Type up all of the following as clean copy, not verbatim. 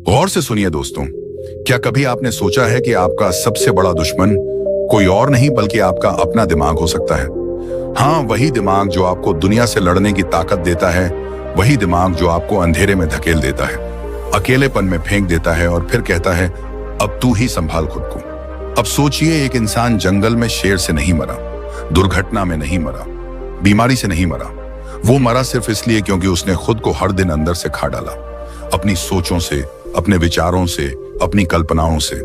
गौर से सुनिए दोस्तों, क्या कभी आपने सोचा है कि आपका सबसे बड़ा दुश्मन कोई और नहीं बल्कि आपका अपना दिमाग हो सकता है। हाँ, वही दिमाग जो आपको दुनिया से लड़ने की ताकत देता है, वही दिमाग जो आपको अंधेरे में धकेल देता है, अकेलेपन में फेंक देता है और फिर कहता है अब तू ही संभाल खुद को। अब सोचिए, एक इंसान जंगल में शेर से नहीं मरा, दुर्घटना में नहीं मरा, बीमारी से नहीं मरा। वो मरा सिर्फ इसलिए क्योंकि उसने खुद को हर दिन अंदर से खा डाला, अपनी सोचों से, अपने विचारों से, अपनी कल्पनाओं से।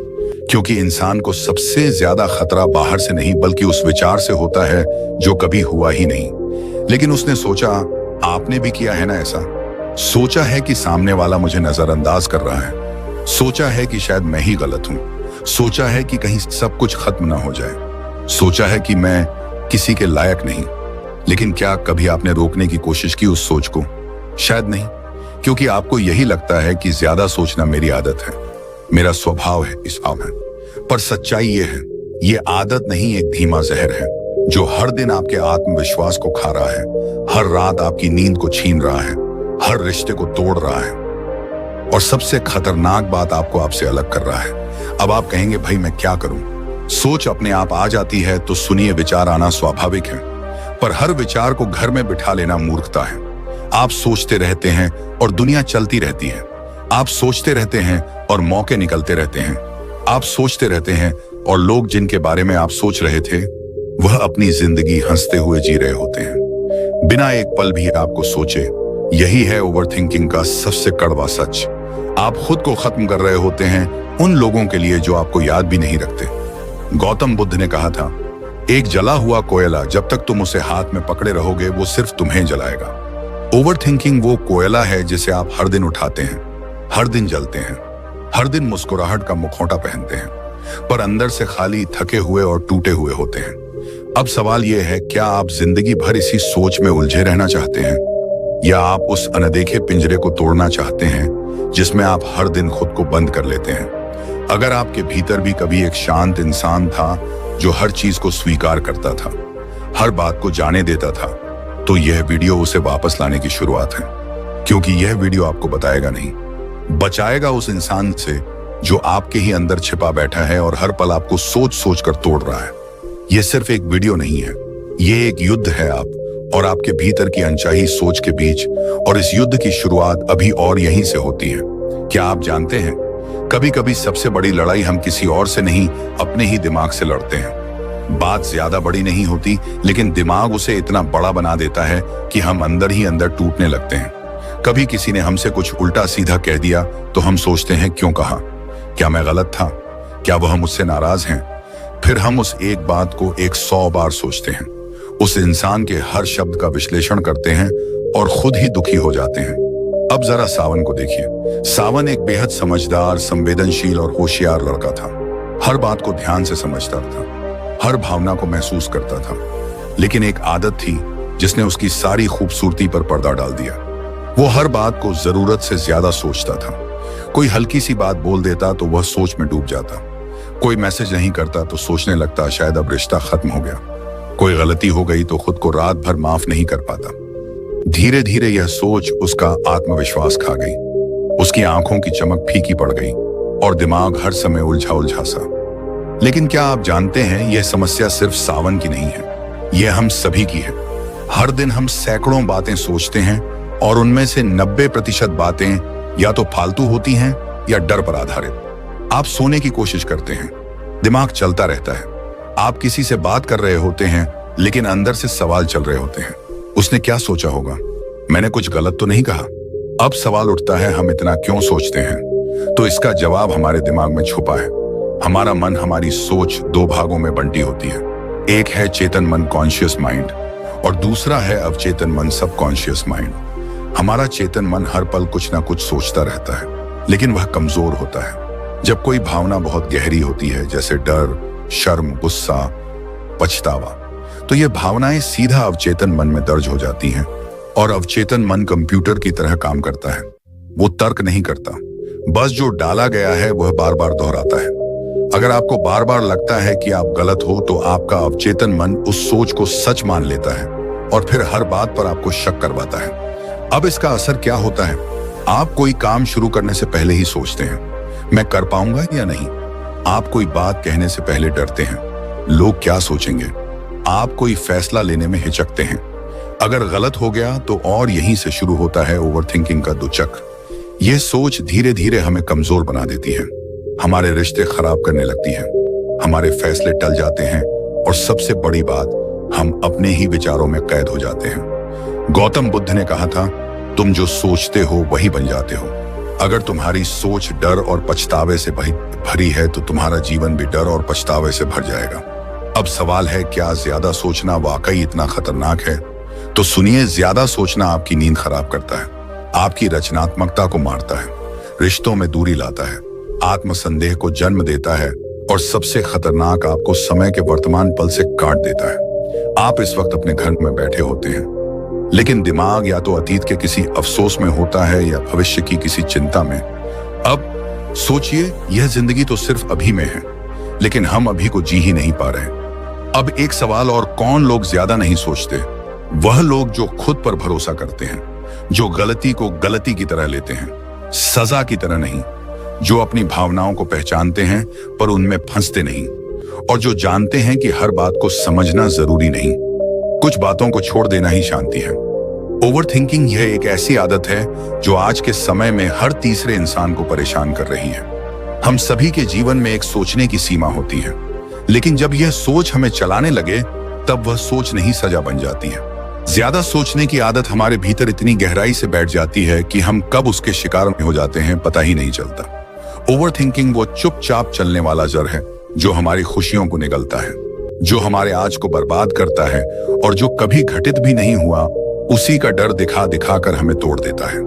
क्योंकि इंसान को सबसे ज्यादा खतरा बाहर से नहीं बल्कि उस विचार से होता है जो कभी हुआ ही नहीं। लेकिन उसने सोचा, आपने भी किया है ना ऐसा? सोचा है कि सामने वाला मुझे नजरअंदाज कर रहा है, सोचा है कि शायद मैं ही गलत हूं, सोचा है कि कहीं सब कुछ खत्म ना हो जाए, सोचा है कि मैं किसी के लायक नहीं। लेकिन क्या कभी आपने रोकने की कोशिश की उस सोच को? शायद नहीं, क्योंकि आपको यही लगता है कि ज्यादा सोचना मेरी आदत है, मेरा स्वभाव है, इस भाव है। पर सच्चाई ये है, ये आदत नहीं, एक धीमा जहर है जो हर दिन आपके आत्मविश्वास को खा रहा है, हर रात आपकी नींद को छीन रहा है, हर रिश्ते को तोड़ रहा है और सबसे खतरनाक बात, आपको आपसे अलग कर रहा है। अब आप कहेंगे, भाई मैं क्या करूं? सोच अपने आप आ जाती है तो सुनिए, विचार आना स्वाभाविक है, पर हर विचार को घर में बिठा लेना मूर्खता है। आप सोचते रहते हैं और दुनिया चलती रहती है। आप सोचते रहते हैं और मौके निकलते रहते हैं। आप सोचते रहते हैं और लोग जिनके बारे में आप सोच रहे थे वह अपनी जिंदगी हंसते हुए जी रहे होते हैं, बिना एक पल भी आपको सोचे। यही है ओवरथिंकिंग का सबसे कड़वा सच। आप खुद को खत्म कर रहे होते हैं उन लोगों के लिए जो आपको याद भी नहीं रखते। गौतम बुद्ध ने कहा था, एक जला हुआ कोयला जब तक तुम उसे हाथ में पकड़े रहोगे वो सिर्फ तुम्हें जलाएगा। ओवरथिंकिंग वो कोयला है जिसे आप हर दिन उठाते हैं, हर दिन जलते हैं, हर दिन मुस्कुराहट का मुखौटा पहनते हैं, पर अंदर से खाली, थके हुए और टूटे हुए होते हैं। अब सवाल यह है, क्या आप जिंदगी भर इसी सोच में उलझे रहना चाहते हैं, या आप उस अनदेखे पिंजरे को तोड़ना चाहते हैं जिसमें आप हर दिन खुद को बंद कर लेते हैं? अगर आपके भीतर भी कभी एक शांत इंसान था जो हर चीज को स्वीकार करता था, हर बात को जाने देता था, तो यह वीडियो उसे वापस लाने की शुरुआत है। क्योंकि यह वीडियो आपको बताएगा नहीं, बचाएगा उस इंसान से जो आपके ही अंदर छिपा बैठा है और हर पल आपको सोच सोच कर तोड़ रहा है। यह सिर्फ एक वीडियो नहीं है, यह एक युद्ध है आप और आपके भीतर की अनचाही सोच के बीच। और इस युद्ध की शुरुआत अभी और यहीं से होती है। क्या आप जानते हैं, कभी कभी सबसे बड़ी लड़ाई हम किसी और से नहीं, अपने ही दिमाग से लड़ते हैं। बात ज्यादा बड़ी नहीं होती, लेकिन दिमाग उसे इतना बड़ा बना देता है कि हम अंदर ही अंदर टूटने लगते हैं। कभी किसी ने हमसे कुछ उल्टा सीधा कह दिया तो हम सोचते हैं, क्यों कहा? क्या मैं गलत था? क्या वह मुझसे नाराज हैं? फिर हम उस एक बात को 100 बार सोचते हैं, उस इंसान के हर शब्द का विश्लेषण करते हैं और खुद ही दुखी हो जाते हैं। अब जरा सावन को देखिए। सावन एक बेहद समझदार, संवेदनशील और होशियार लड़का था। हर बात को ध्यान से समझता था, हर भावना को महसूस करता था। लेकिन एक आदत थी जिसने उसकी सारी खूबसूरती पर पर्दा डाल दिया। वो हर बात को जरूरत से ज्यादा सोचता था। कोई हल्की सी बात बोल देता तो वह सोच में डूब जाता। कोई मैसेज नहीं करता तो सोचने लगता शायद अब रिश्ता खत्म हो गया। कोई गलती हो गई तो खुद को रात भर माफ नहीं कर पाता। धीरे धीरे यह सोच उसका आत्मविश्वास खा गई, उसकी आंखों की चमक फीकी पड़ गई और दिमाग हर समय उलझा उलझा सा। लेकिन क्या आप जानते हैं, यह समस्या सिर्फ सावन की नहीं है, यह हम सभी की है। हर दिन हम सैकड़ों बातें सोचते हैं और उनमें से 90% बातें या तो फालतू होती हैं या डर पर आधारित। आप सोने की कोशिश करते हैं, दिमाग चलता रहता है। आप किसी से बात कर रहे होते हैं लेकिन अंदर से सवाल चल रहे होते हैं, उसने क्या सोचा होगा? मैंने कुछ गलत तो नहीं कहा? अब सवाल उठता है, हम इतना क्यों सोचते हैं? तो इसका जवाब हमारे दिमाग में छुपा है। हमारा मन, हमारी सोच 2 भागों में बंटी होती है। एक है चेतन मन, कॉन्शियस माइंड, और दूसरा है अवचेतन मन, सबकॉन्शियस माइंड। हमारा चेतन मन हर पल कुछ ना कुछ सोचता रहता है, लेकिन वह कमजोर होता है जब कोई भावना बहुत गहरी होती है, जैसे डर, शर्म, गुस्सा, पछतावा। तो ये भावनाएं सीधा अवचेतन मन में दर्ज हो जाती हैं और अवचेतन मन कंप्यूटर की तरह काम करता है। वो तर्क नहीं करता, बस जो डाला गया है वह बार बार दोहराता है। अगर आपको बार बार लगता है कि आप गलत हो तो आपका अवचेतन मन उस सोच को सच मान लेता है और फिर हर बात पर आपको शक करवाता है। अब इसका असर क्या होता है? आप कोई काम शुरू करने से पहले ही सोचते हैं, मैं कर पाऊंगा या नहीं। आप कोई बात कहने से पहले डरते हैं, लोग क्या सोचेंगे। आप कोई फैसला लेने में हिचकते हैं, अगर गलत हो गया तो। और यहीं से शुरू होता है ओवरथिंकिंग का दुचक्र। यह सोच धीरे धीरे हमें कमजोर बना देती है, हमारे रिश्ते खराब करने लगती है, हमारे फैसले टल जाते हैं और सबसे बड़ी बात, हम अपने ही विचारों में कैद हो जाते हैं। गौतम बुद्ध ने कहा था, तुम जो सोचते हो वही बन जाते हो। अगर तुम्हारी सोच डर और पछतावे से भरी है तो तुम्हारा जीवन भी डर और पछतावे से भर जाएगा। अब सवाल है, क्या ज्यादा सोचना वाकई इतना खतरनाक है? तो सुनिए, ज्यादा सोचना आपकी नींद खराब करता है, आपकी रचनात्मकता को मारता है, रिश्तों में दूरी लाता है, आत्मसंदेह को जन्म देता है और सबसे खतरनाक, आपको समय के वर्तमान पल से काट देता है। आप इस वक्त अपने घर में बैठे होते हैं, लेकिन दिमाग या तो अतीत के किसी अफसोस में होता है या भविष्य की किसी चिंता में। अब सोचिए, यह जिंदगी तो सिर्फ अभी में है, लेकिन हम अभी को जी ही नहीं पा रहे। अब एक सवाल और, कौन लोग ज्यादा नहीं सोचते? वह लोग जो खुद पर भरोसा करते हैं, जो गलती को गलती की तरह लेते हैं, सजा की तरह नहीं, जो अपनी भावनाओं को पहचानते हैं पर उनमें फंसते नहीं, और जो जानते हैं कि हर बात को समझना जरूरी नहीं, कुछ बातों को छोड़ देना ही शांति है। ओवरथिंकिंग यह एक ऐसी आदत है जो आज के समय में हर तीसरे इंसान को परेशान कर रही है। हम सभी के जीवन में एक सोचने की सीमा होती है, लेकिन जब यह सोच हमें चलाने लगे तब वह सोच नहीं सजा बन जाती है। ज्यादा सोचने की आदत हमारे भीतर इतनी गहराई से बैठ जाती है कि हम कब उसके शिकार में हो जाते हैं पता ही नहीं चलता। ओवरथिंकिंग वो चुपचाप चलने वाला जर है जो हमारी खुशियों को निगलता है, जो हमारे आज को बर्बाद करता है और जो कभी घटित भी नहीं हुआ उसी का डर दिखा दिखा कर हमें तोड़ देता है।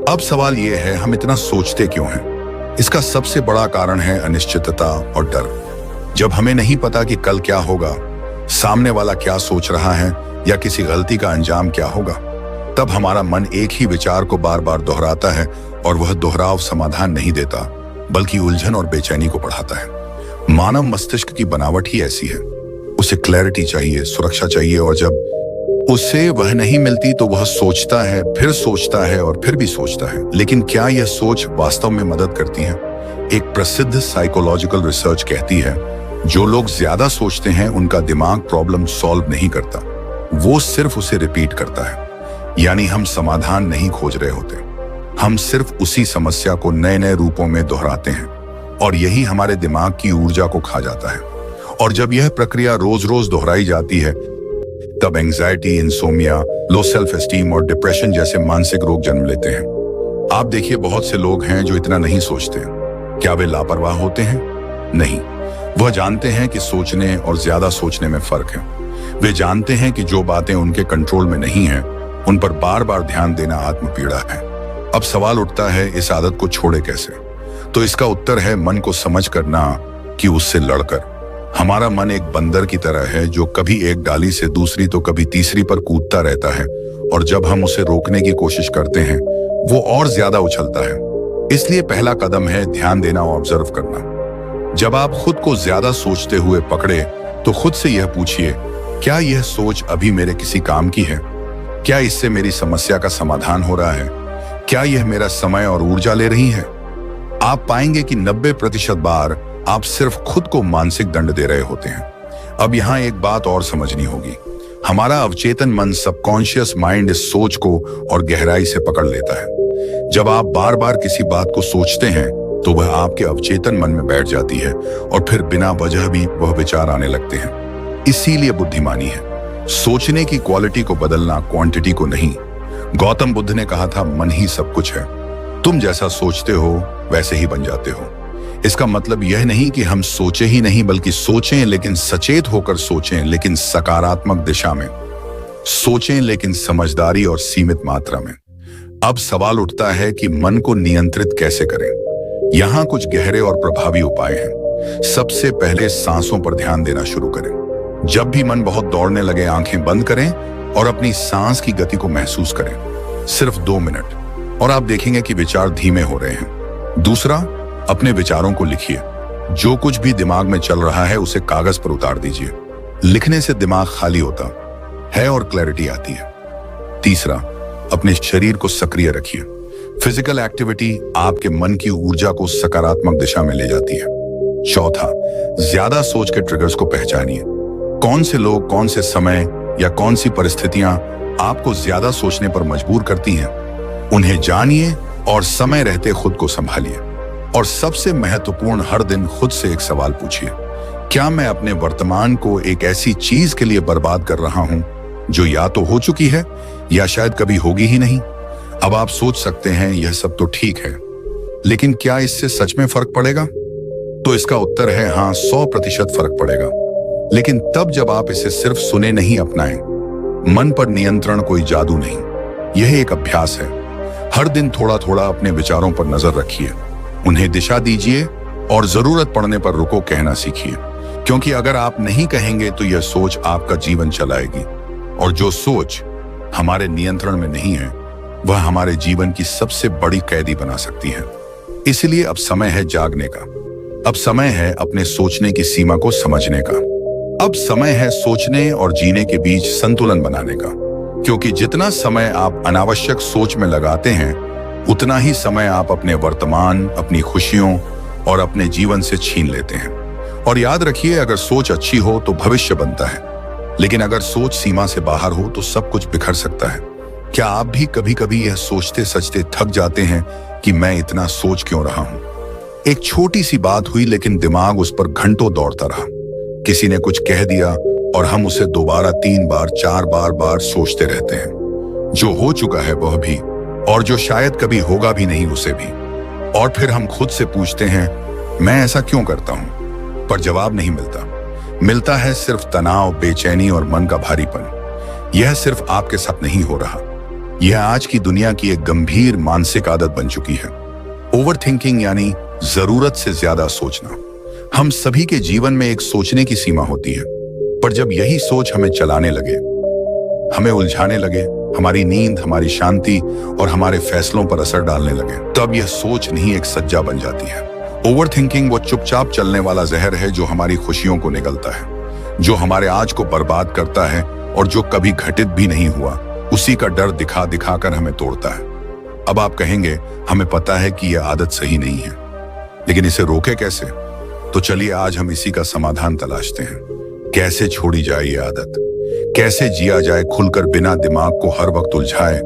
अब सवाल यह है, हम इतना सोचते क्यों हैं? इसका सबसे बड़ा कारण है अनिश्चितता और डर। जब हमें नहीं पता कि कल क्या होगा, सामने वाला क्या सोच रहा है या किसी गलती का अंजाम क्या होगा, तब हमारा मन एक ही विचार को बार बार दोहराता है और वह दोहराव समाधान नहीं देता बल्कि उलझन और बेचैनी को बढ़ाता है। मानव मस्तिष्क की बनावट ही ऐसी है, उसे क्लैरिटी चाहिए, सुरक्षा चाहिए, और जब उसे वह नहीं मिलती तो वह सोचता है, फिर सोचता है और फिर भी सोचता है। लेकिन क्या यह सोच वास्तव में मदद करती है? एक प्रसिद्ध साइकोलॉजिकल रिसर्च कहती है, जो लोग ज्यादा सोचते हैं उनका दिमाग प्रॉब्लम सॉल्व नहीं करता, वो सिर्फ उसे रिपीट करता है। यानी हम समाधान नहीं खोज रहे होते, हम सिर्फ उसी समस्या को नए नए रूपों में दोहराते हैं, और यही हमारे दिमाग की ऊर्जा को खा जाता है। और जब यह प्रक्रिया रोज रोज दोहराई जाती है तब anxiety, insomnia, low self esteem और डिप्रेशन जैसे मानसिक रोग जन्म लेते हैं। आप देखिए, बहुत से लोग हैं जो इतना नहीं सोचते। क्या वे लापरवाह होते हैं? नहीं, वह जानते हैं कि सोचने और ज्यादा सोचने में फर्क है। वे जानते हैं कि जो बातें उनके कंट्रोल में नहीं हैं, उन पर बार बार ध्यान देना आत्मपीड़ा है। अब सवाल उठता है, इस आदत को छोड़े कैसे? तो इसका उत्तर है मन को समझ करना कि उससे लड़कर। हमारा मन एक बंदर की तरह है जो कभी एक डाली से दूसरी तो कभी तीसरी पर कूदता रहता है, और जब हम उसे रोकने की कोशिश करते हैं वो और ज्यादा उछलता है। इसलिए पहला कदम है ध्यान देना और ऑब्जर्व करना। जब आप खुद को ज्यादा सोचते हुए पकड़े तो खुद से यह पूछिए, क्या यह सोच अभी मेरे किसी काम की है? क्या इससे मेरी समस्या का समाधान हो रहा है? क्या यह मेरा समय और ऊर्जा ले रही है? आप पाएंगे कि 90% बार आप सिर्फ खुद को मानसिक दंड दे रहे होते हैं। अब यहाँ एक बात और समझनी होगी, हमारा अवचेतन मन, सबकॉन्शियस माइंड, इस सोच को और गहराई से पकड़ लेता है। जब आप बार बार किसी बात को सोचते हैं तो वह आपके अवचेतन मन में बैठ जाती है और फिर बिना वजह भी वह विचार आने लगते हैं। इसीलिए बुद्धिमानी है सोचने की क्वालिटी को बदलना, क्वांटिटी को नहीं। गौतम बुद्ध ने कहा था, मन ही सब कुछ है, तुम जैसा सोचते हो वैसे ही बन जाते हो। इसका मतलब यह नहीं कि हम सोचे ही नहीं, बल्कि सोचें लेकिन सचेत होकर सोचें, लेकिन सकारात्मक दिशा में सोचें, लेकिन समझदारी और सीमित मात्रा में। अब सवाल उठता है कि मन को नियंत्रित कैसे करें? यहाँ कुछ गहरे और प्रभावी उपाय हैं। सबसे पहले सांसों पर ध्यान देना शुरू करें। जब भी मन बहुत दौड़ने लगे, आंखें बंद करें और अपनी सांस की गति को महसूस करें, सिर्फ 2 मिनट, और आप देखेंगे कि विचार धीमे हो रहे हैं। दूसरा, अपने विचारों को लिखिए। जो कुछ भी दिमाग में चल रहा है उसे कागज पर उतार दीजिए। लिखने से दिमाग खाली होता है और क्लैरिटी आती है। तीसरा, अपने शरीर को सक्रिय रखिए। फिजिकल एक्टिविटी आपके मन की ऊर्जा को सकारात्मक दिशा में ले जाती है। चौथा, ज्यादा सोच के ट्रिगर्स को पहचानिए। कौन से लोग, कौन से समय या कौन सी परिस्थितियां आपको ज्यादा सोचने पर मजबूर करती हैं, उन्हें जानिए और समय रहते खुद को संभालिए। और सबसे महत्वपूर्ण, हर दिन खुद से एक सवाल पूछिए, क्या मैं अपने वर्तमान को एक ऐसी चीज के लिए बर्बाद कर रहा हूं जो या तो हो चुकी है या शायद कभी होगी ही नहीं। अब आप सोच सकते हैं यह सब तो ठीक है, लेकिन क्या इससे सच में फर्क पड़ेगा? तो इसका उत्तर है हाँ, 100% फर्क पड़ेगा, लेकिन तब जब आप इसे सिर्फ सुने नहीं, अपनाएं। मन पर नियंत्रण कोई जादू नहीं, यह एक अभ्यास है। हर दिन थोड़ा थोड़ा अपने विचारों पर नजर रखिए, उन्हें दिशा दीजिए और जरूरत पड़ने पर रुको कहना सीखिए, क्योंकि अगर आप नहीं कहेंगे तो यह सोच आपका जीवन चलाएगी, और जो सोच हमारे नियंत्रण में नहीं है वह हमारे जीवन की सबसे बड़ी कैदी बना सकती है। इसलिए अब समय है जागने का। अब समय है अपने सोचने की सीमा को समझने का। अब समय है सोचने और जीने के बीच संतुलन बनाने का, क्योंकि जितना समय आप अनावश्यक सोच में लगाते हैं, उतना ही समय आप अपने वर्तमान, अपनी खुशियों और अपने जीवन से छीन लेते हैं। और याद रखिए, अगर सोच अच्छी हो तो भविष्य बनता है, लेकिन अगर सोच सीमा से बाहर हो तो सब कुछ बिखर सकता है। क्या आप भी कभी कभी यह सोचते सचते थक जाते हैं कि मैं इतना सोच क्यों रहा हूं? एक छोटी सी बात हुई लेकिन दिमाग उस पर घंटों दौड़ता रहा। किसी ने कुछ कह दिया और हम उसे दोबारा 3 बार 4 बार सोचते रहते हैं। जो हो चुका है वह भी, और जो शायद कभी होगा भी नहीं उसे भी। और फिर हम खुद से पूछते हैं, मैं ऐसा क्यों करता हूं? पर जवाब नहीं मिलता। मिलता है सिर्फ तनाव, बेचैनी और मन का भारीपन। यह सिर्फ आपके साथ नहीं हो रहा, यह आज की दुनिया की एक गंभीर मानसिक आदत बन चुकी है। ओवर थिंकिंग यानी जरूरत से ज्यादा सोचना। हम सभी के जीवन में एक सोचने की सीमा होती है, पर जब यही सोच हमें चलाने लगे, हमें उलझाने लगे, हमारी नींद, हमारी शांति और हमारे फैसलों पर असर डालने लगे, तब यह सोच नहीं एक सज्जा बन जाती है। ओवर थिंकिंग वो चुपचाप चलने वाला जहर है जो हमारी खुशियों को निगलता है, जो हमारे आज को बर्बाद करता है और जो कभी घटित भी नहीं हुआ उसी का डर दिखा दिखा कर हमें तोड़ता है। अब आप कहेंगे, हमें पता है कि यह आदत सही नहीं है, लेकिन इसे रोके कैसे? तो चलिए आज हम इसी का समाधान तलाशते हैं। कैसे छोड़ी जाए ये आदत? कैसे जिया जाए खुलकर बिना दिमाग को हर वक्त उलझाए?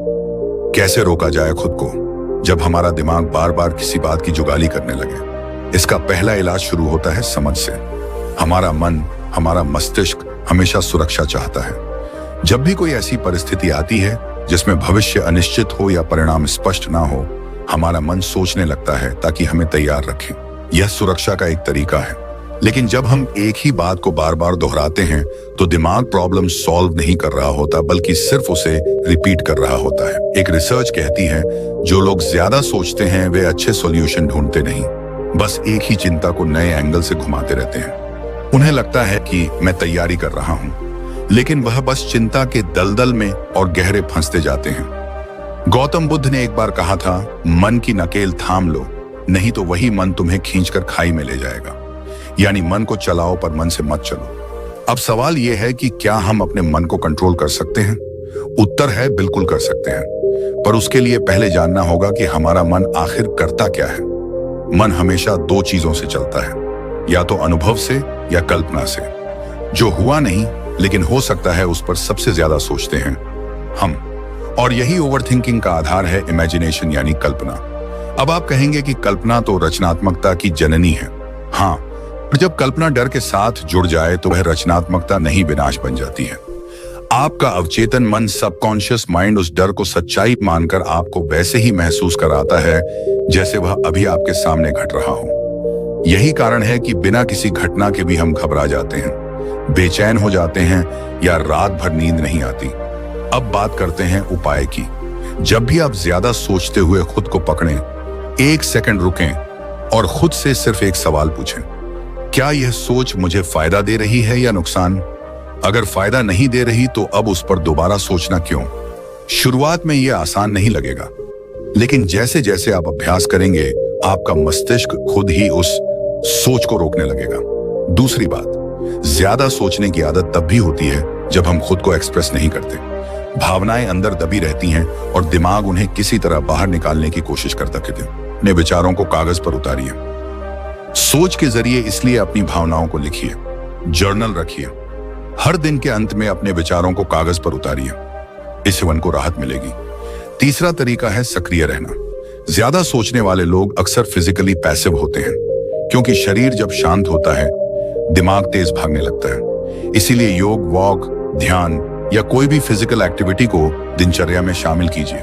कैसे रोका जाए खुद को जब हमारा दिमाग बार बार किसी बात की जुगाली करने लगे? इसका पहला इलाज शुरू होता है समझ से। हमारा मन, हमारा मस्तिष्क हमेशा सुरक्षा चाहता है। जब भी कोई ऐसी परिस्थिति आती है जिसमें भविष्य अनिश्चित हो या परिणाम स्पष्ट ना हो, हमारा मन सोचने लगता है ताकि हमें तैयार रखें। यह सुरक्षा का एक तरीका है। लेकिन जब हम एक ही बात को बार बार दोहराते हैं तो दिमाग प्रॉब्लम सॉल्व नहीं कर रहा होता, बल्कि सिर्फ उसे रिपीट कर रहा होता है। एक रिसर्च कहती है, जो लोग ज्यादा सोचते हैं वे अच्छे सॉल्यूशन ढूंढते नहीं, बस एक ही चिंता को नए एंगल से घुमाते रहते हैं। उन्हें लगता है कि मैं तैयारी कर रहा हूं, लेकिन वह बस चिंता के दलदल में और गहरे फंसते जाते हैं। गौतम बुद्ध ने एक बार कहा था, मन की नकेल थाम लो, नहीं तो वही मन तुम्हें खींचकर खाई में ले जाएगा। यानी मन को चलाओ पर मन से मत चलो। अब सवाल यह है कि क्या हम अपने मन को कंट्रोल कर सकते हैं? उत्तर है बिल्कुल कर सकते हैं, पर उसके लिए पहले जानना होगा कि हमारा मन आखिर करता क्या है। मन हमेशा 2 चीजों से चलता है, या तो अनुभव से या कल्पना से। जो हुआ नहीं लेकिन हो सकता है उस पर सबसे ज्यादा सोचते हैं हम, और यही ओवरथिंकिंग का आधार है, इमेजिनेशन यानी कल्पना। अब आप कहेंगे कि कल्पना तो रचनात्मकता की जननी है। हाँ, पर जब कल्पना डर के साथ जुड़ जाए तो वह रचनात्मकता नहीं विनाश बन जाती है। आपका अवचेतन मन, सबकॉन्शियस माइंड, उस डर को सच्चाई मानकर आपको वैसे ही महसूस कराता है जैसे वह अभी आपके सामने घट रहा हो। यही कारण है कि बिना किसी घटना के भी हम घबरा जाते हैं, बेचैन हो जाते हैं या रात भर नींद नहीं आती। अब बात करते हैं उपाय की। जब भी आप ज्यादा सोचते हुए खुद को पकड़ें, 1 सेकंड रुकें और खुद से सिर्फ एक सवाल पूछें, क्या यह सोच मुझे फायदा दे रही है या नुकसान? अगर फायदा नहीं दे रही तो अब उस पर दोबारा सोचना क्यों? शुरुआत में यह आसान नहीं लगेगा, लेकिन जैसे जैसे आप अभ्यास करेंगे, आपका मस्तिष्क खुद ही उस सोच को रोकने लगेगा। दूसरी बात, ज्यादा सोचने की आदत तब भी होती है जब हम खुद को एक्सप्रेस नहीं करते। भावनाएं अंदर दबी रहती हैं और दिमाग उन्हें किसी तरह बाहर निकालने की कोशिश करता रहता है। अपने विचारों को कागज पर उतारिए। सोच के जरिए इसलिए अपनी भावनाओं को लिखिए, जर्नल रखिए। हर दिन के अंत में अपने विचारों को कागज पर उतारिए, इससे मन को राहत मिलेगी। तीसरा तरीका है सक्रिय रहना। ज्यादा सोचने वाले लोग अक्सर फिजिकली पैसिव होते हैं, क्योंकि शरीर जब शांत होता है दिमाग तेज भागने लगता है। इसीलिए योग, वॉक, ध्यान या कोई भी फिजिकल एक्टिविटी को दिनचर्या में शामिल कीजिए।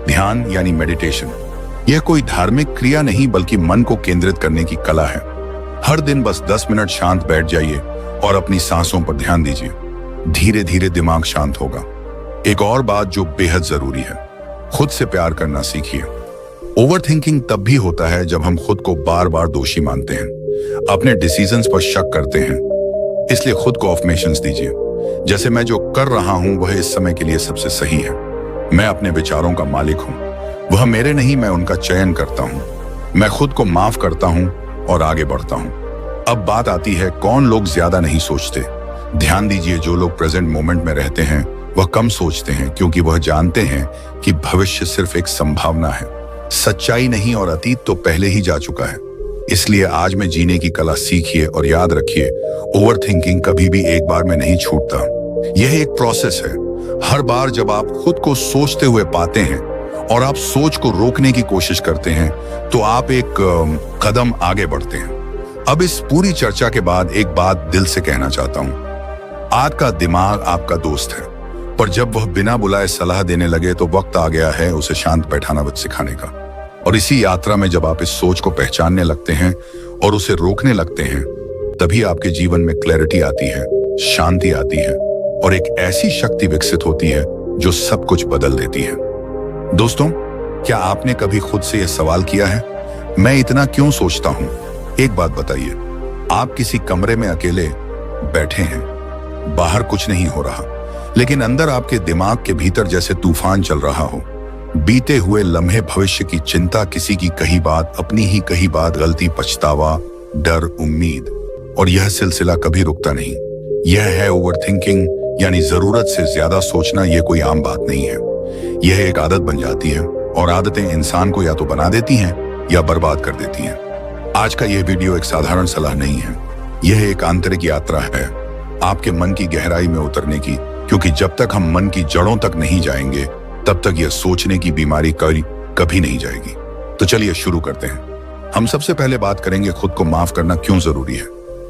ध्यान यानी मेडिटेशन, यह कोई धार्मिक क्रिया नहीं बल्कि मन को केंद्रित करने की कला है। हर दिन बस 10 मिनट शांत बैठ जाइए और अपनी सांसों पर ध्यान दीजिए। धीरे धीरे दिमाग शांत होगा। एक और बात जो बेहद जरूरी है, खुद से प्यार करना सीखिए। ओवरथिंकिंग तब भी होता है जब हम खुद को बार बार दोषी मानते हैं, अपने डिसीजंस पर शक करते हैं। इसलिए खुद को अफर्मेशंस दीजिए, जैसे मैं जो कर रहा हूं वह इस समय के लिए सबसे सही है। मैं अपने विचारों का मालिक हूं, वह मेरे नहीं, मैं उनका चयन करता हूं। मैं खुद को माफ करता हूं और आगे बढ़ता हूं। अब बात आती है कौन लोग ज्यादा नहीं सोचते। ध्यान दीजिए, जो लोग प्रेजेंट मोमेंट में रहते हैं वह कम सोचते हैं, क्योंकि वह जानते हैं कि भविष्य सिर्फ एक संभावना है, सच्चाई नहीं, और अतीत तो पहले ही जा चुका है। इसलिए आज में जीने की कला सीखिए और याद रखिए, ओवरथिंकिंग कभी भी एक बार में नहीं छूटता। यह एक प्रोसेस है। हर बार जब आप खुद को सोचते हुए पाते हैं और आप सोच को रोकने की कोशिश करते हैं तो आप एक कदम आगे बढ़ते हैं। अब इस पूरी चर्चा के बाद एक बात दिल से कहना चाहता हूं। आज का दिमाग आपका दोस्त है, पर जब वह बिना बुलाए सलाह देने लगे तो वक्त आ गया है उसे शांत बैठाना सिखाने का। और इसी यात्रा में जब आप इस सोच को पहचानने लगते हैं और उसे रोकने लगते हैं, तभी आपके जीवन में क्लैरिटी आती है, शांति आती है और एक ऐसी शक्ति विकसित होती है जो सब कुछ बदल देती है। दोस्तों, क्या आपने कभी खुद से यह सवाल किया है, मैं इतना क्यों सोचता हूं? एक बात बताइए, आप किसी कमरे में अकेले बैठे हैं, बाहर कुछ नहीं हो रहा, लेकिन अंदर आपके दिमाग के भीतर जैसे तूफान चल रहा हो। बीते हुए लम्हे, भविष्य की चिंता, किसी की कही बात, अपनी ही कही बात, गलती, पछतावा, डर, उम्मीद, और यह सिलसिला कभी रुकता नहीं। यह है ओवरथिंकिंग, यानी जरूरत से ज्यादा सोचना। यह कोई आम बात नहीं है, यह एक आदत बन जाती है और आदतें इंसान को या तो बना देती हैं या बर्बाद कर देती हैं। आज का यह वीडियो एक साधारण सलाह नहीं है, यह एक आंतरिक यात्रा है आपके मन की गहराई में उतरने की, क्योंकि जब तक हम मन की जड़ों तक नहीं जाएंगे तब तक यह सोचने की बीमारी कभी नहीं जाएगी। तो चलिए शुरू करते हैं। हम सबसे पहले बात करेंगे खुद को माफ करना क्यों जरूरी है।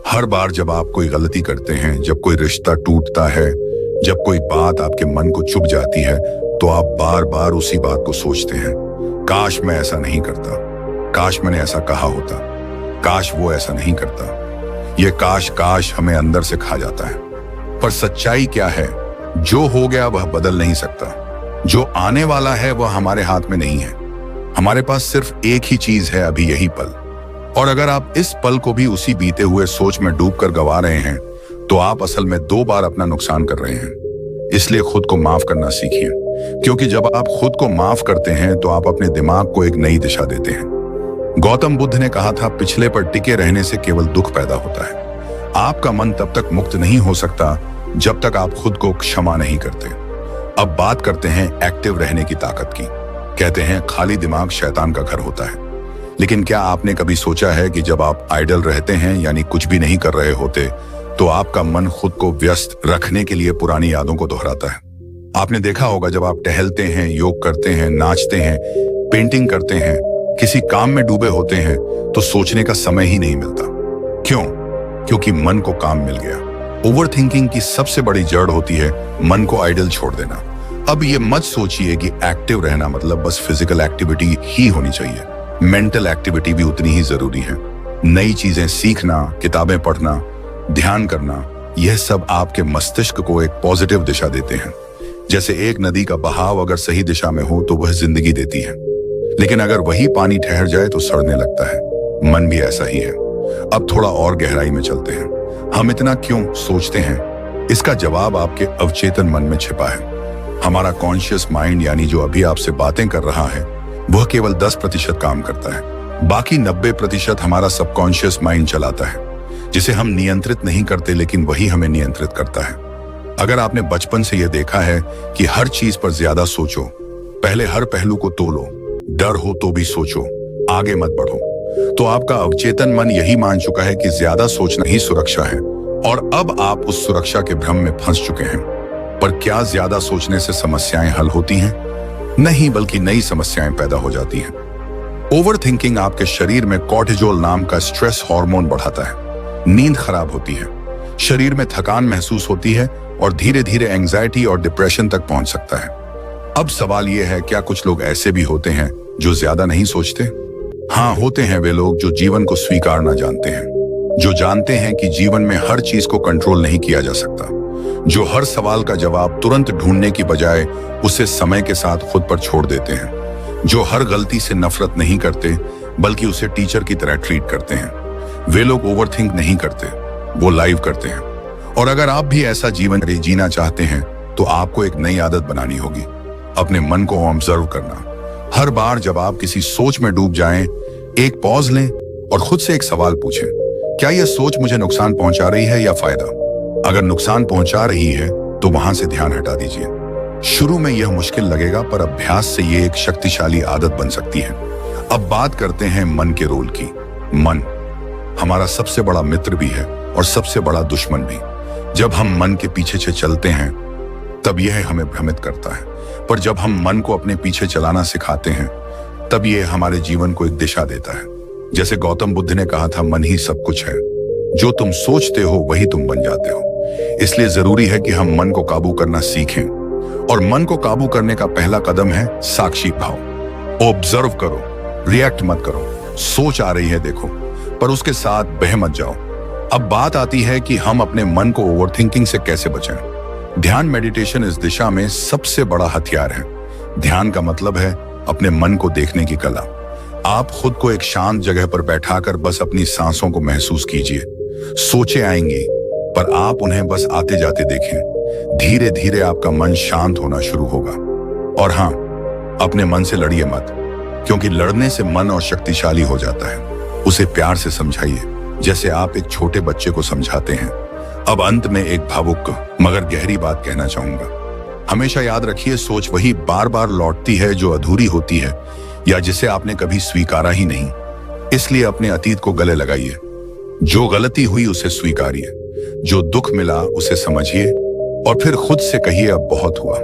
हर बार जब आप कोई गलती करते हैं, जब कोई रिश्ता टूटता है, जब कोई बात आपके मन को चुभ जाती है, तो आप बार बार उसी बात को सोचते हैं, काश मैं ऐसा नहीं करता, काश मैंने ऐसा कहा होता, काश वो ऐसा नहीं करता। ये काश हमें अंदर से खा जाता है। पर सच्चाई क्या है? जो हो गया वह बदल नहीं सकता, जो आने वाला है वह हमारे हाथ में नहीं है। हमारे पास सिर्फ एक ही चीज है, अभी यही पल। और अगर आप इस पल को भी उसी बीते हुए सोच में डूबकर गंवा रहे हैं तो आप असल में 2 बार अपना नुकसान कर रहे हैं। इसलिए खुद को माफ करना सीखिए, क्योंकि जब आप खुद को माफ करते हैं तो आप अपने दिमाग को एक नई दिशा देते हैं। गौतम बुद्ध ने कहा था, पिछले पर टिके रहने से केवल दुख पैदा होता है। आपका मन तब तक मुक्त नहीं हो सकता जब तक आप खुद को क्षमा नहीं करते। अब बात करते हैं एक्टिव रहने की ताकत की। कहते हैं खाली दिमाग शैतान का घर होता है, लेकिन क्या आपने कभी सोचा है कि जब आप आइडल रहते हैं, यानी कुछ भी नहीं कर रहे होते, तो आपका मन खुद को व्यस्त रखने के लिए पुरानी यादों को दोहराता है। आपने देखा होगा, जब आप टहलते हैं, योग करते हैं, नाचते हैं, पेंटिंग करते हैं, किसी काम में डूबे होते हैं, तो सोचने का समय ही नहीं मिलता। क्यों? क्योंकि मन को काम मिल गया। ओवरथिंकिंग की सबसे बड़ी जड़ होती है मन को आइडल छोड़ देना। अब ये मत सोचिए कि एक्टिव रहना मतलब बस फिजिकल एक्टिविटी ही होनी चाहिए, मेंटल एक्टिविटी भी उतनी ही जरूरी है। नई चीजें सीखना, किताबें पढ़ना, ध्यान करना, यह सब आपके मस्तिष्क को एक पॉजिटिव दिशा देते हैं। जैसे एक नदी का बहाव अगर सही दिशा में हो तो वह जिंदगी देती है, लेकिन अगर वही पानी ठहर जाए तो सड़ने लगता है। मन भी ऐसा ही है। अब थोड़ा और गहराई में चलते हैं। हम इतना क्यों सोचते हैं? इसका जवाब आपके अवचेतन मन में छिपा है। हमारा कॉन्शियस माइंड, यानी जो अभी आपसे बातें कर रहा है, वह केवल 10% काम करता है। बाकी 90% हमारा सबकॉन्शियस माइंड चलाता है, जिसे हम नियंत्रित नहीं करते, लेकिन वही हमें नियंत्रित करता है। अगर आपने बचपन से यह देखा है कि हर चीज पर ज्यादा सोचो, पहले हर पहलू को तोलो, डर हो तो भी सोचो, आगे मत बढ़ो, तो आपका अवचेतन मन यही मान चुका है कि ज्यादा सोचना ही सुरक्षा है और अब आप उस सुरक्षा के भ्रम में फंस चुके हैं। पर क्या ज्यादा सोचने से समस्याएं हल होती हैं? नहीं, बल्कि नई समस्याएं पैदा हो जाती हैं। ओवर थिंकिंग आपके शरीर में कॉर्टिजोल नाम का स्ट्रेस हार्मोन बढ़ाता है, नींद खराब होती है, शरीर में थकान महसूस होती है और धीरे धीरे एंजाइटी और डिप्रेशन तक पहुंच सकता है। अब सवाल यह है, क्या कुछ लोग ऐसे भी होते हैं जो ज्यादा नहीं सोचते? हाँ, होते हैं वे लोग जो जीवन को स्वीकार ना जानते हैं, जो जानते हैं कि जीवन में हर चीज को कंट्रोल नहीं किया जा सकता, जो हर सवाल का जवाब तुरंत ढूंढने की बजाय उसे समय के साथ खुद पर छोड़ देते हैं, जो हर गलती से नफरत नहीं करते बल्कि उसे टीचर की तरह ट्रीट करते हैं। वे लोग ओवरथिंक नहीं करते, वो लाइव करते हैं। और अगर आप भी ऐसा जीवन जीना चाहते हैं तो आपको एक नई आदत बनानी होगी, अपने मन को ऑब्जर्व करना। हर बार जब आप किसी सोच में डूब जाएं, एक पॉज लें और खुद से एक सवाल पूछें, क्या यह सोच मुझे नुकसान पहुंचा रही है या फायदा? अगर नुकसान पहुंचा रही है तो वहां से ध्यान हटा दीजिए। शुरू में यह मुश्किल लगेगा, पर अभ्यास से यह एक शक्तिशाली आदत बन सकती है। अब बात करते हैं मन के रोल की। मन हमारा सबसे बड़ा मित्र भी है और सबसे बड़ा दुश्मन भी। जब हम मन के पीछे से चलते हैं तब यह हमें भ्रमित करता है, पर जब हम मन को अपने पीछे चलाना सिखाते हैं तब यह हमारे जीवन को एक दिशा देता है। जैसे गौतम बुद्ध ने कहा था, मन ही सब कुछ है, जो तुम सोचते हो वही तुम बन जाते हो। इसलिए जरूरी है कि हम मन को काबू करना सीखें, और मन को काबू करने का पहला कदम है साक्षी भाव। ऑब्जर्व करो, रिएक्ट मत करो। सोच आ रही है देखो, पर उसके साथ बह मत जाओ। अब बात आती है कि हम अपने मन को ओवरथिंकिंग से कैसे बचाएं। ध्यान मेडिटेशन इस दिशा में सबसे बड़ा हथियार है। ध्यान का मतलब है अपने मन को देखने की कला। आप खुद को एक शांत जगह पर बैठाकर बस अपनी सांसों को महसूस कीजिए। सोचें आएंगी, पर आप उन्हें बस आते जाते देखें। धीरे धीरे आपका मन शांत होना शुरू होगा। और हाँ, अपने मन से लड़िए मत, क्योंकि लड़ने से मन और शक्तिशाली हो जाता है। उसे प्यार से समझाइए, जैसे आप एक छोटे बच्चे को समझाते हैं। अब अंत में एक भावुक मगर गहरी बात कहना चाहूंगा। हमेशा याद रखिए, सोच वही बार बार लौटती है जो अधूरी होती है या जिसे आपने कभी स्वीकारा ही नहीं। इसलिए अपने अतीत को गले लगाइए। जो गलती हुई उसे स्वीकारिए, जो दुख मिला उसे समझिए और फिर खुद से कहिए, अब बहुत हुआ,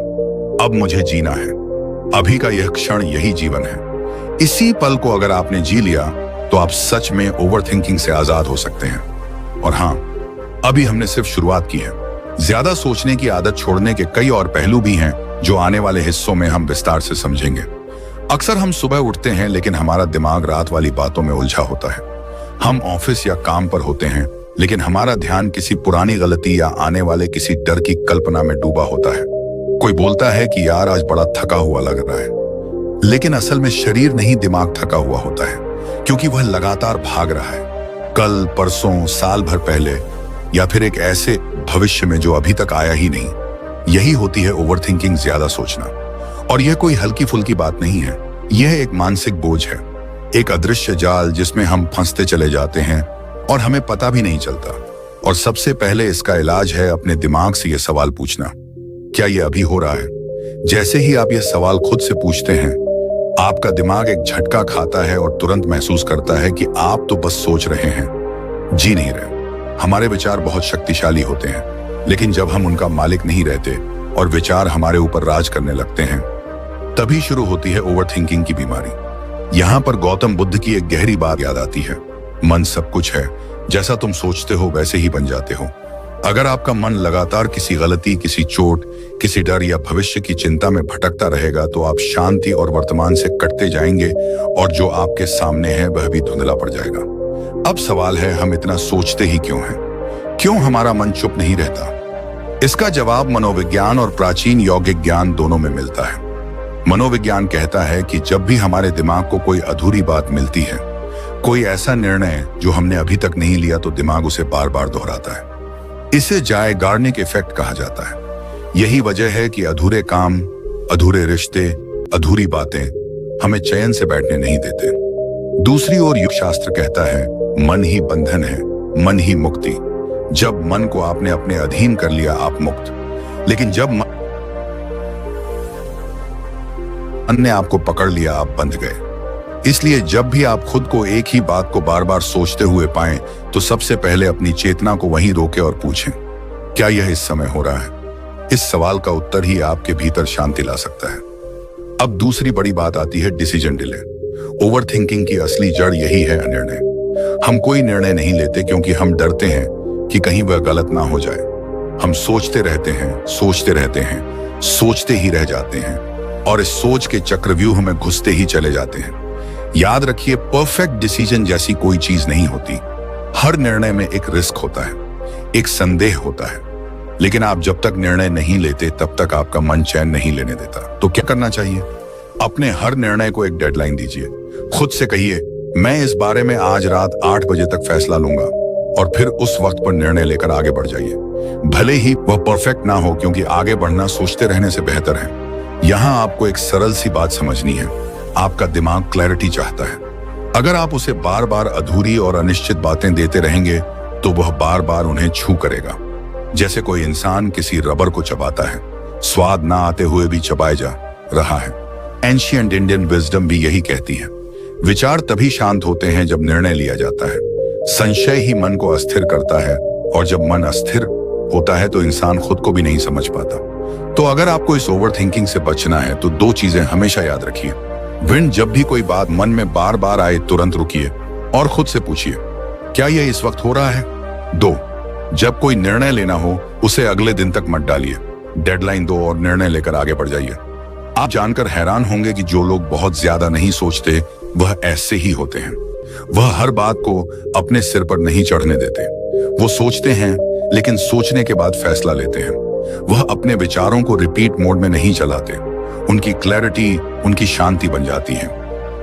अब मुझे जीना है। अभी का यह क्षण यही जीवन है। इसी पल को अगर आपने जी लिया तो आप सच में ओवरथिंकिंग से आजाद हो सकते हैं। और हाँ, अभी हमने सिर्फ शुरुआत की है। ज्यादा सोचने की आदत छोड़ने के कई और पहलू भी हैं जो आने वाले हिस्सों में हम विस्तार से समझेंगे। अक्सर हम सुबह उठते हैं लेकिन हमारा दिमाग रात वाली बातों में उलझा होता है। हम ऑफिस या काम पर होते हैं लेकिन हमारा ध्यान किसी पुरानी गलती या आने वाले किसी डर की कल्पना में डूबा होता है। कोई बोलता है कि यार आज बड़ा थका हुआ लग रहा है, लेकिन असल में शरीर नहीं, दिमाग थका हुआ होता है, क्योंकि वह लगातार भाग रहा है। कल, परसों, साल भर पहले या फिर एक ऐसे भविष्य में जो अभी तक आया ही नहीं। यही होती है ओवरथिंकिंग, ज्यादा सोचना। और यह कोई हल्की फुल्की बात नहीं है, यह एक मानसिक बोझ है, एक अदृश्य जाल जिसमें हम फंसते चले जाते हैं और हमें पता भी नहीं चलता। और सबसे पहले इसका इलाज है अपने दिमाग से यह सवाल पूछना, क्या यह अभी हो रहा है? जैसे ही आप यह सवाल खुद से पूछते हैं, आपका दिमाग एक झटका खाता है और तुरंत महसूस करता है कि आप तो बस सोच रहे हैं, जी नहीं रहे। हमारे विचार बहुत शक्तिशाली होते हैं, लेकिन जब हम उनका मालिक नहीं रहते और विचार हमारे ऊपर राज करने लगते हैं, तभी शुरू होती है ओवरथिंकिंग की बीमारी। यहाँ पर गौतम बुद्ध की एक गहरी बात याद आती है, मन सब कुछ है, जैसा तुम सोचते हो वैसे ही बन जाते हो। अगर आपका मन लगातार किसी गलती, किसी चोट, किसी डर या भविष्य की चिंता में भटकता रहेगा तो आप शांति और वर्तमान से कटते जाएंगे और जो आपके सामने है वह भी धुंधला पड़ जाएगा। अब सवाल है, हम इतना सोचते ही क्यों हैं? क्यों हमारा मन चुप नहीं रहता? इसका जवाब मनोविज्ञान और प्राचीन यौगिक ज्ञान दोनों में मिलता है। मनोविज्ञान कहता है कि जब भी हमारे दिमाग को कोई अधूरी बात मिलती है, कोई ऐसा निर्णय जो हमने अभी तक नहीं लिया, तो दिमाग उसे बार बार दोहराता है। इसे जायगार्निक इफेक्ट कहा जाता है। यही वजह है कि अधूरे काम, अधूरे रिश्ते, अधूरी बातें हमें चैन से बैठने नहीं देते। दूसरी ओर युग शास्त्र कहता है, मन ही बंधन है, मन ही मुक्ति। जब मन को आपने अपने अधीन कर लिया, आप मुक्त। लेकिन जब मन ने आपको पकड़ लिया, आप बंध गए। इसलिए जब भी आप खुद को एक ही बात को बार बार सोचते हुए पाएं, तो सबसे पहले अपनी चेतना को वहीं रोकें और पूछें, क्या यह इस समय हो रहा है? इस सवाल का उत्तर ही आपके भीतर शांति ला सकता है। अब दूसरी बड़ी बात आती है डिसीजन डिले। ओवर थिंकिंग की असली जड़ यही है अनिर्णय। हम कोई निर्णय नहीं लेते क्योंकि हम डरते हैं कि कहीं वह गलत ना हो जाए। हम सोचते रहते हैं, सोचते रहते हैं, सोचते ही रह जाते हैं और इस सोच के चक्रव्यूह में घुसते ही चले जाते हैं। याद रखिए, परफेक्ट डिसीजन जैसी कोई चीज नहीं होती। हर निर्णय में एक रिस्क होता है, एक संदेह होता है, लेकिन आप जब तक निर्णय नहीं लेते तब तक आपका मन चैन नहीं लेने देता। तो क्या करना चाहिए? अपने हर निर्णय को एक डेडलाइन दीजिए। खुद से कहिए, मैं इस बारे में आज रात 8 बजे तक फैसला लूंगा, और फिर उस वक्त पर निर्णय लेकर आगे बढ़ जाइए। भले ही वह परफेक्ट ना हो, क्योंकि आगे बढ़ना सोचते रहने से बेहतर है। यहाँ आपको एक सरल सी बात समझनी है, आपका दिमाग क्लैरिटी चाहता है। अगर आप उसे बार बार अधूरी और अनिश्चित बातें देते रहेंगे तो वह बार बार उन्हें छू करेगा। जैसे कोई इंसान किसी रबर को चबाता है, स्वाद ना आते हुए भी चबाए जा रहा है। एंशिएंट इंडियन विजडम भी यही कहती है, विचार तभी शांत होते हैं जब निर्णय लिया जाता है। संशय ही मन को अस्थिर करता है, और जब मन अस्थिर होता है तो इंसान खुद को भी नहीं समझ पाता। तो अगर आपको इस ओवर थिंकिंग से बचना है तो 2 चीजें हमेशा याद रखिए। जब भी कोई बात मन में बार बार आए, तुरंत रुकिए और खुद से पूछिए, क्या यह इस वक्त हो रहा है? 2, जब कोई निर्णय लेना हो उसे अगले दिन तक मत डालिए। डेडलाइन दो और निर्णय लेकर आगे बढ़ जाइए। आप जानकर हैरान होंगे कि जो लोग बहुत ज्यादा नहीं सोचते वह ऐसे ही होते हैं। वह हर बात को अपने सिर पर नहीं चढ़ने देते। वो सोचते हैं लेकिन सोचने के बाद फैसला लेते हैं। वह अपने विचारों को रिपीट मोड में नहीं चलाते। उनकी क्लैरिटी उनकी शांति बन जाती है।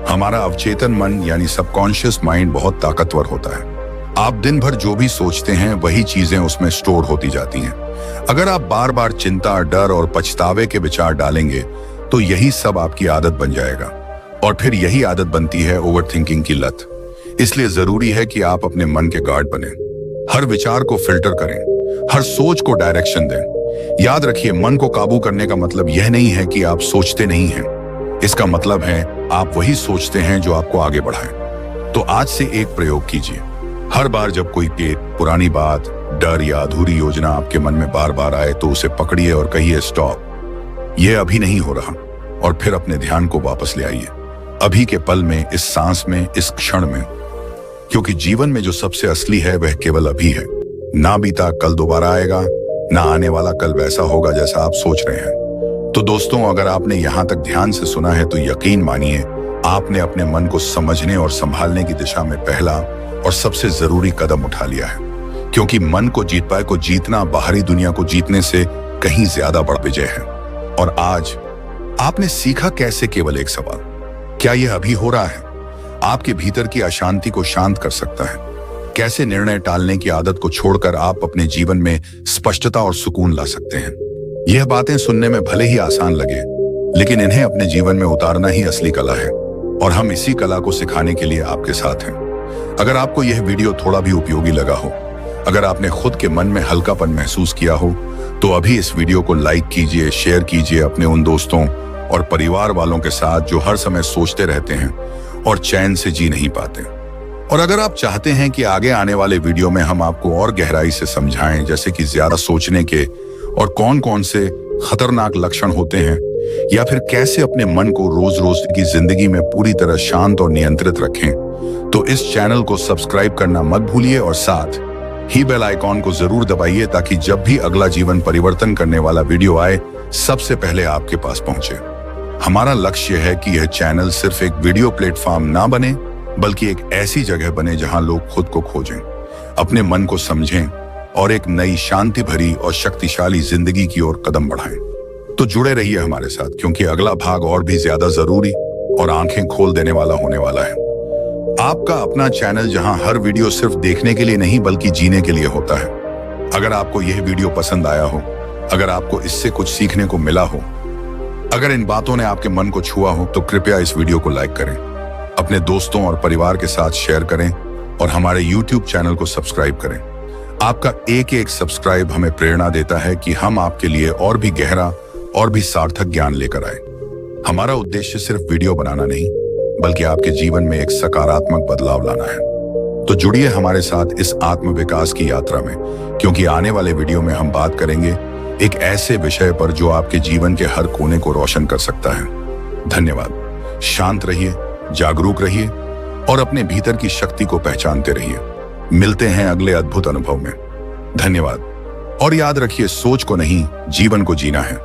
हमारा अवचेतन मन यानी सबकॉन्शियस माइंड बहुत ताकतवर होता है। आप दिन भर जो भी सोचते हैं वही चीजें उसमें स्टोर होती जाती हैं। अगर आप बार बार चिंता, डर और पछतावे के विचार डालेंगे तो यही सब आपकी आदत बन जाएगा, और फिर यही आदत बनती है ओवर थिंकिंग की लत। इसलिए जरूरी है कि आप अपने मन के गार्ड बने। हर विचार को फिल्टर करें, हर सोच को डायरेक्शन दें। याद रखिए, मन को काबू करने का मतलब यह नहीं है कि आप सोचते नहीं हैं। इसका मतलब है आप वही सोचते हैं जो आपको आगे बढ़ाए। तो आज से एक प्रयोग कीजिए। हर बार जब कोई पुरानी बात, डर या अधूरी योजना आपके मन में बार बार आए तो उसे पकड़िए और कहिए, स्टॉप, यह अभी नहीं हो रहा, और फिर अपने ध्यान को वापस ले आइए, अभी के पल में, इस सांस में, इस क्षण में। क्योंकि जीवन में जो सबसे असली है वह केवल अभी है। ना बीता कल दोबारा आएगा, ना आने वाला कल वैसा होगा जैसा आप सोच रहे हैं। तो दोस्तों, अगर आपने यहाँ तक ध्यान से सुना है तो यकीन मानिए आपने अपने मन को समझने और संभालने की दिशा में पहला और सबसे जरूरी कदम उठा लिया है। क्योंकि मन को जीत पाए को जीतना बाहरी दुनिया को जीतने से कहीं ज्यादा बड़ा विजय है। और आज आपने सीखा कैसे केवल एक सवाल, क्या यह अभी हो रहा है, आपके भीतर की अशांति को शांत कर सकता है। कैसे निर्णय टालने की आदत को छोड़कर आप अपने जीवन में स्पष्टता और सुकून ला सकते हैं। यह बातें सुनने में भले ही आसान लगे, लेकिन इन्हें अपने जीवन में उतारना ही असली कला है, और हम इसी कला को सिखाने के लिए आपके साथ हैं। अगर आपको यह वीडियो थोड़ा भी उपयोगी लगा हो, अगर आपने खुद के मन में हल्कापन महसूस किया हो, तो अभी इस वीडियो को लाइक कीजिए, शेयर कीजिए अपने उन दोस्तों और परिवार वालों के साथ जो हर समय सोचते रहते हैं और चैन से जी नहीं पाते। और अगर आप चाहते हैं कि आगे आने वाले वीडियो में हम आपको और गहराई से समझाएं, जैसे कि ज्यादा सोचने के और कौन कौन से खतरनाक लक्षण होते हैं, या फिर कैसे अपने मन को रोज रोज की जिंदगी में पूरी तरह शांत और नियंत्रित रखें, तो इस चैनल को सब्सक्राइब करना मत भूलिए और साथ ही बेल आइकॉन को जरूर दबाइए, ताकि जब भी अगला जीवन परिवर्तन करने वाला वीडियो आए सबसे पहले आपके पास पहुंचे। हमारा लक्ष्य है कि यह चैनल सिर्फ एक वीडियो प्लेटफॉर्म ना बने, बल्कि एक ऐसी जगह बने जहां लोग खुद को खोजें, अपने मन को समझें और एक नई शांति भरी और शक्तिशाली जिंदगी की ओर कदम बढ़ाएं। तो जुड़े रहिए हमारे साथ, क्योंकि अगला भाग और भी ज्यादा जरूरी और आंखें खोल देने वाला होने वाला है। आपका अपना चैनल, जहां हर वीडियो सिर्फ देखने के लिए नहीं बल्कि जीने के लिए होता है। अगर आपको यह वीडियो पसंद आया हो, अगर आपको इससे कुछ सीखने को मिला हो, अगर इन बातों ने आपके मन को छुआ हो, तो कृपया इस वीडियो को लाइक करें, अपने दोस्तों और परिवार के साथ शेयर करें और हमारे YouTube चैनल को सब्सक्राइब करें। आपका एक एक सब्सक्राइब हमें प्रेरणा देता है कि हम आपके लिए और भी गहरा और भी सार्थक ज्ञान लेकर आए। हमारा उद्देश्य सिर्फ वीडियो बनाना नहीं, बल्कि आपके जीवन में एक सकारात्मक बदलाव लाना है। तो जुड़िए हमारे साथ इस आत्म विकास की यात्रा में, क्योंकि आने वाले वीडियो में हम बात करेंगे एक ऐसे विषय पर जो आपके जीवन के हर कोने को रोशन कर सकता है। धन्यवाद। शांत रहिए, जागरूक रहिए और अपने भीतर की शक्ति को पहचानते रहिए। मिलते हैं अगले अद्भुत अनुभव में। धन्यवाद। और याद रखिए, सोच को नहीं, जीवन को जीना है।